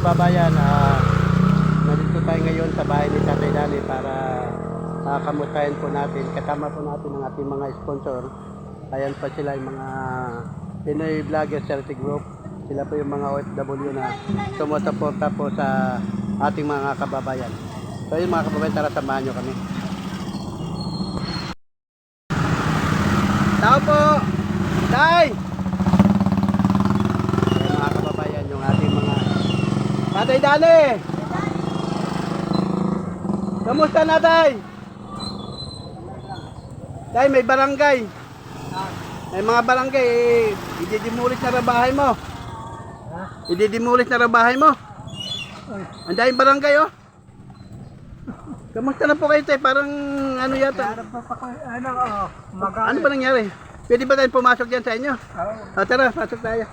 kababayan, nandito tayo ngayon sa bahay ni Tatay Dani para kamustahin po natin. Kasama po natin ang ating mga sponsor. Ayan pa sila yung mga Pinoy Vlogger Charity Group. Sila po yung mga OFW na sumusuporta po sa ating mga kababayan. So yun mga kababayan, tara samahan nyo kami. Tao po! Tay! Ayan mga kababayan, yung ating mga Tatay Dani! Kamusta na tay? Tay, may barangay. May mga barangay, ididimulis na bahay mo. Ididimulis na bahay mo. Ang daming barangay oh. Kamusta na po kayo tay? Parang ano yata. Ano ba nangyari? Pwede ba tayong pumasok dyan sa inyo? Oo. Tara, pasok tayo.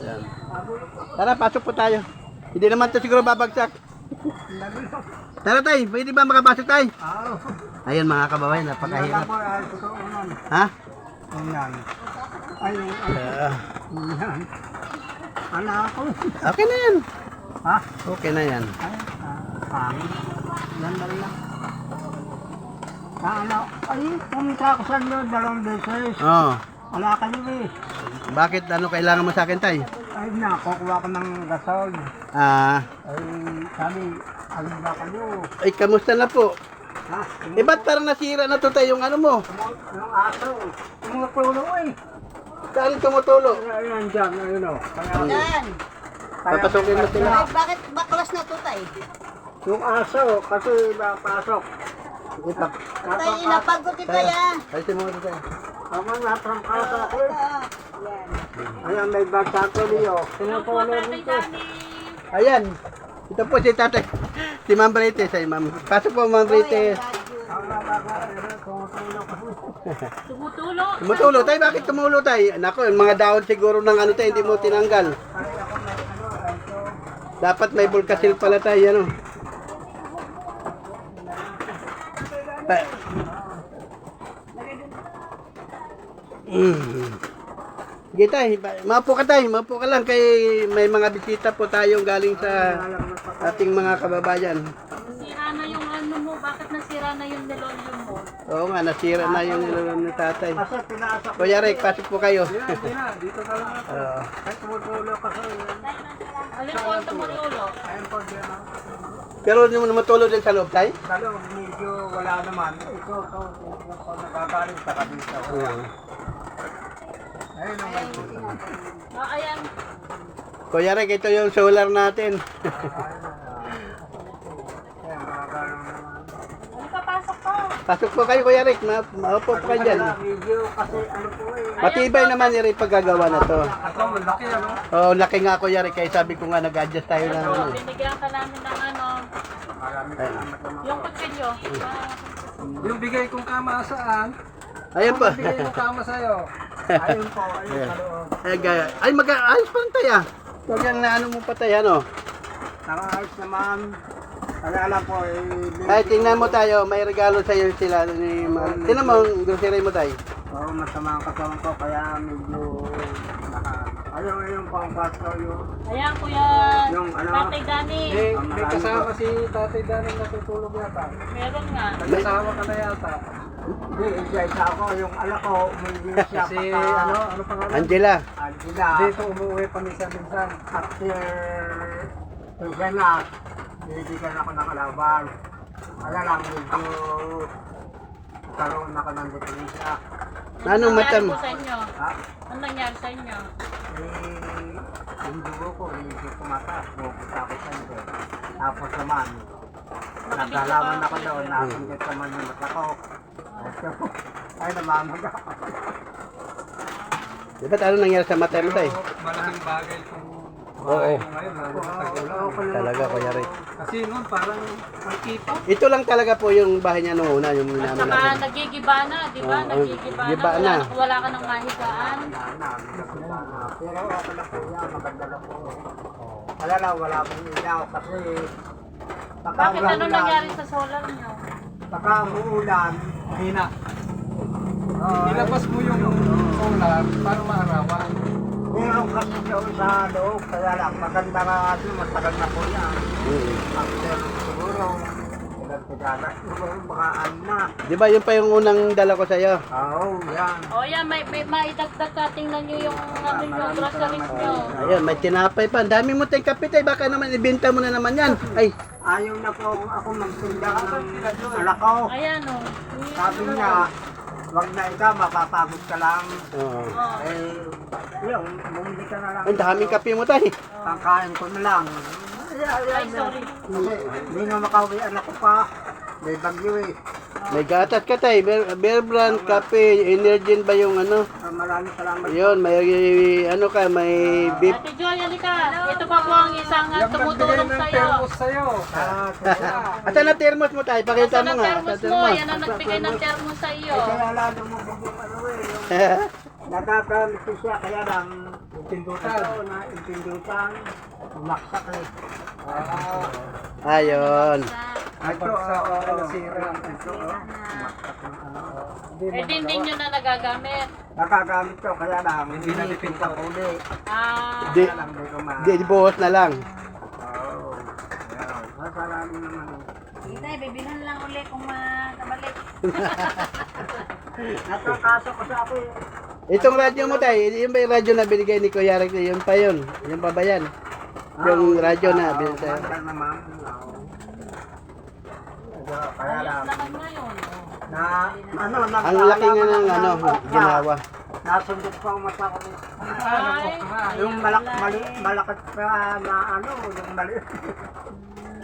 Yan. Tara, pasok po tayo. Hindi naman ito siguro babagsak. Tara tay, pwede ba makapasok tayo? Ayan mga kababayan, napakahirap. Ha? Ayan. Anak ko. Okay na yan. Ha? Okay na yan. Pangit. Yan lang lang. Ano? Ay, pumunta ako sa inyo, 2 beses. Oo. Wala kayo eh. Bakit ano kailangan mo sa akin tay? Ay, nakukuha ko ng gasol. Ay, Sabi, alin ba kayo? kamusta na po? Ha? Ba't parang nasira na to tayo yung ano mo? Yung aso. Tumutulo eh. Saan tumutulo? Ayan dyan, ayun o. Yan. Papasukin mo sila. Bakit baklas na to tay? Yung aso, kasi pasok. Tay, inapagod kita yan. Ayusin mo ito tayo. Ako natrangkasa ako eh. Yan. Ayan, may bagsak ko niyo. Tumutulo nito. Ayan. Ito po si tatay. Si Ma'am Brites. Ay, Ma'am. Pasok po Ma'am Brites. Tumutulo. Tumutulo tayo. Bakit tumulo tayo? Nako, yung mga dahon siguro ng ano tayo, hindi mo tinanggal. Dapat may bulkasil pala tayo, ano. Sige tayo, maupo ka tayo, maupo ka lang kay may mga bisita po tayong galing sa ating mga kababayan. Nasira na yung ano mo, bakit nasira na yung nilolyo mo? Oo nga, nasira na yung nilolong ni tatay. Kasi pinasok. Kuya Rick, pasok po kayo. Dito ka lang ako. Oo. Ay, tumutulo kasi. Alin po ang tumutulo? Ayun po, diyan ako. Pero hindi mo naman tulog din sa loob tayo? Lalo, medyo wala naman. Ito, nagagaling sa kabisa. Ayun naman. Ayan. Kuya Rick, ito yung solar natin. Ayun, nagagaling naman. Ano papasok ko? Pasok po kayo, Kuya Rick. Maupo po kayo dyan. Medyo kasi ano po eh. Matibay naman yung Rick paggagawa na to. Ako, malaki ano. Oo, laki nga Kuya Rick. Kaya sabi ko nga nag-adjust tayo ng ano. Binigyan ka namin ng ano, Maraming salamat naman. yung kutsilyo. Yung bigay kong kama saan? Ayun po. Bigay yung kama sa'yo. Ayun po, ayun sa loob. Ay, mag-ayos pa rin tayo ah. Huwag yung naano mo pa tayo, ano? Nakaayos naman. Kaya alam po, Ay, tingnan mo tayo. May regalo sa iyo sila. Tingnan mo, ang grocery mo tayo. Oo, masama ang katawan ko, kaya medyo ayun pang pasto yung Ayan kuya, Yung ano? Tatay Dani. may kasama si Tatay Dani natutulog yata. Meron nga. Nagkasama ka na yata. Hindi, isa ako, yung anak ko, umiinis siya Si ano pangalan? Angela. Angela. Dito umuwi paminsan-minsan. After tugan na, bibigyan ako ng kalaban. Kaya lang, medyo karoon ako ng depresya. Anong mata nangyari mo? po sa inyo? Ha? Ano nangyari sa inyo? Yung dugo ko, medyo tumataas. Bukit ako sa inyo. Tapos naman, nagdalaman ako doon, nakunggit naman yung mata ko. Ay, namamaga. Di ba't ano nangyari sa mata mo tayo? Malaking bagay kung Oo. ngayon, lalo sa tagulan. Talaga, Kuya Rick. Kasi noon parang ang kita. Ito lang talaga po yung bahay niya nung una, yung At namin saka natin. nagigiba na, di ba? Oo, Nagigiba giba na. na. Wala ka ng mahigaan. Pero okay na po yan, maganda na po. Wala lang, wala pong ilaw kasi Bakit ano nangyari sa solar nyo? baka umuulan, Hina. Ilabas mo yung solar para maarawan. Meron kasi doon sa loob, kaya lang maganda nga matagal na po yan. After siguro, siguro baka na. Di ba yun pa yung unang dala ko sa'yo? Oo, yan. O yan, may maidagdag ka. Tingnan nyo yung ano nyo, groceries nyo. Ayun, may tinapay pa. Ang dami mo tayong kape tayo. Baka naman ibenta mo na naman yan. Ay, Ayaw na po ako magtinda ng anak ko. Ayan o. Sabi niya, wag na ikaw, mapapagod ka lang. oh. Eh, yun, bumili ka na lang. Ang daming kape mo tayo. Kakain ko na lang. Ay, sorry. Kasi hindi na makauwi anak ko pa. May bagyo eh. May gatas ka tayo. Bear Brand, kape, Energin ba yung ano? Maraming salamat. Ayun, may ano ka, may beef. Ate Joy, halika. Ito pa po ang isang Yung nagbigay tumutulong ng sa'yo. thermos sa'yo. Asan na thermos mo tayo? Pakita Asa mo ng nga. thermos Sa mo? Yan ang nagbigay ng thermos sa iyo. Kaya lalo mo yung ano eh. Natatamit ko siya kaya lang Pindutan. ito na impindutan. Umaksak eh. Ayun. Ito, nasira. ito, umaksak ng ano. Eh, hindi nyo na nagagamit. Nakagamit ko kaya lang Hindi na pinta ko ulit. Ah, Di, Kaya lang di ko ma... di, buhos na lang. Oo. Ayan. Masarami naman eh. Hindi, bibilan lang uli kung makabalik. Natakaso ko sa ako eh. Itong radyo mo tayo, yung ba yung radyo na binigay ni Kuya Rick? Yun pa yun. Yung pa ba yan? Yung radyo na binigay sa'yo. Mandal naman. Kaya ayos lang. naman ngayon. Na, ano, Ang laki nga ng ano, ginawa. Nasundot pa ang mata ko. Ay, Yung malakit pa na ano, yung mali.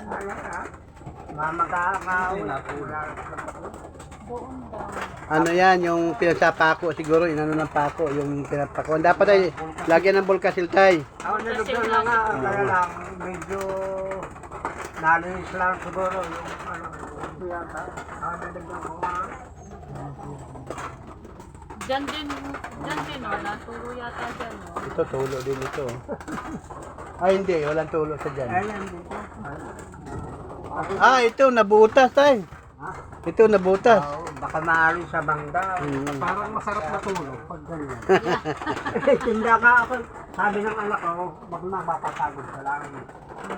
Ayan ah. Mamakakaw. doon daw. Ano yan, yung pinagpapako siguro, inano ng pako, yung pinapako. Dapat ay lagyan ng bulkasil tayo. Ako nilugyan na nga, kaya lang, medyo nalinis lang siguro yung ano, hindi yata. Ako nilugyan ko nga. Diyan din, wala. Turo yata dyan, no? Ito, tulo din ito. Ay, hindi, walang tulo sa dyan. Ayan dito. Ah, ito, nabutas tayo. Ha? Ito, nabutas. Oo, baka maaari sa bangga. Parang masarap na tulog pag ganyan. Tinda ka ako. Sabi ng anak ko, wag na mapapagod ka lang.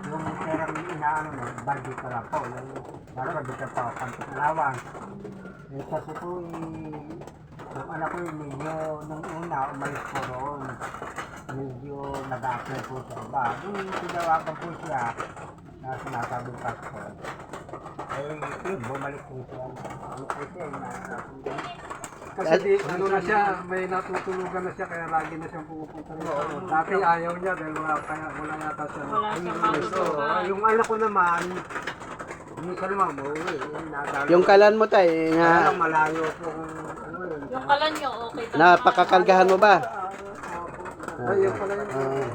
Yung perang inaano mo, budget ka lang po. Parang budget ka pa, pantikalawan. Eh kasi po yung anak ko yung medyo, nung una, umalis po roon. Medyo nag-apply po sa iba. Nung tinawagan po siya, na sinasabing passport. Eh, yun, bumalik po siya. Ano po siya, Kasi di, ano na siya, may natutulugan na siya kaya lagi na siyang pumupunta rin. Dati ayaw niya dahil wala yata siya. Wala siyang magustuhan. yung anak ko naman, minsan naman umuwi. Yung kalan mo tayo, Kaya nga, lang malayo po kung ano yun. Yung kalan nyo, okay lang. napakakalgahan mo ba? Ayun pala yun.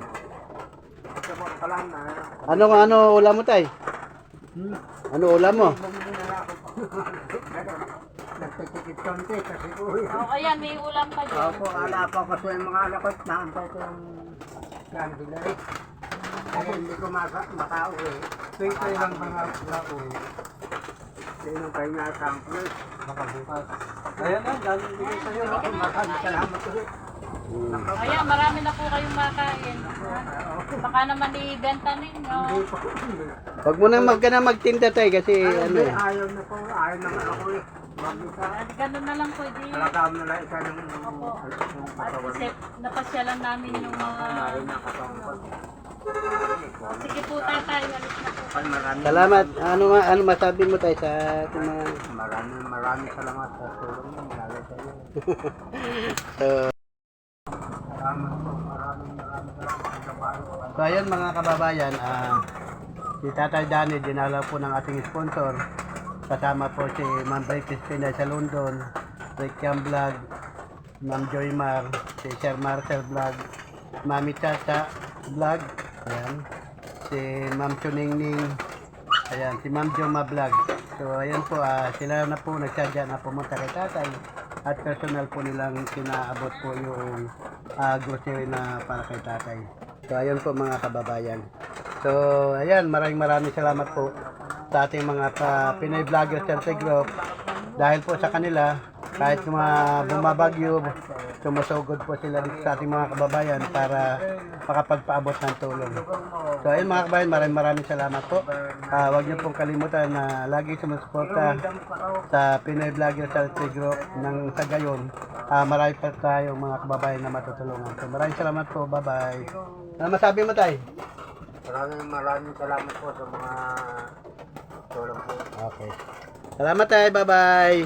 Sa mga kalan na. Ano ulam mo tayo? Ano ulam mo? Bumili na lang ako. Nagtitikit konti kasi po. O, ayan, may ulam pa dyan. Opo, ala po kasi yung mga anak ko, naantay ko yung candle. Kaya hindi ko makauwi. Tuwing kayo lang mga uwi. Sinong kayo nga sample? Baka bukas. Ayan na, galing bigay sa'yo. no? Maraming salamat ulit. Ayan, marami na po kayong makain. Baka naman ibenta ninyo. Huwag mo na magtinda tayo kasi ano eh. Ayaw na po, ayaw naman ako eh. Mabisa. At ganun na lang pwede. Talagang na lang isa ng At isip, napasyalan namin yung mga... Ayaw na katawan. Sige po tatay, alis na po. Maraming Salamat. Ano masabi mo tayo sa ating mga... maraming salamat sa tulong mo. Lalo sa iyo. So, Salamat po. Maraming salamat sa bahay. so ayun mga kababayan, si Tatay Danny, dinala po ng ating sponsor. Kasama po si Ma'am Christina sa London, Rick Cam Vlog, Ma'am Joymar, si Sir Marcel Vlog, Mami Chacha Vlog, ayan, si Ma'am Chuningning, ayan, si Ma'am Joma Vlog. So ayan po, sila na po nagsadya na pumunta kay Tatay at personal po nilang kinaabot po yung grocery na para kay Tatay. So ayun po mga kababayan. So ayan, maraming salamat po sa ating mga Pinoy Vloggers Center Group. Dahil po sa kanila, kahit mga bumabagyo, sumusugod po sila dito sa ating mga kababayan para makapagpaabot ng tulong. So ayun mga kababayan, maraming salamat po. Huwag niyo pong kalimutan na lagi sumusuporta sa Pinoy Vlogger Charity Group ng sa gayon. Marami pa tayong mga kababayan na matutulungan. So maraming salamat po. Bye-bye. Ano masabi mo, Tay? Maraming salamat po sa mga tulong po. Okay. Salamat, Tay. Bye-bye.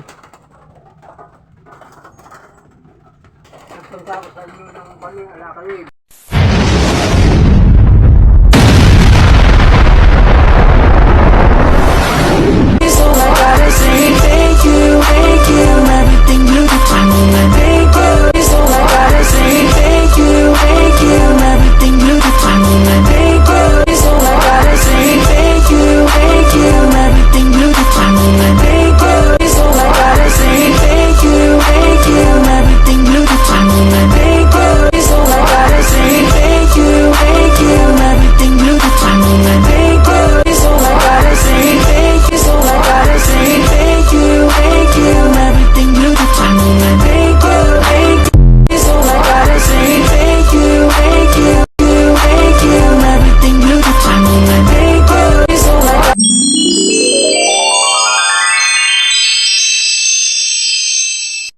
Nagpunta ako sa inyo ng bali, ala kayo,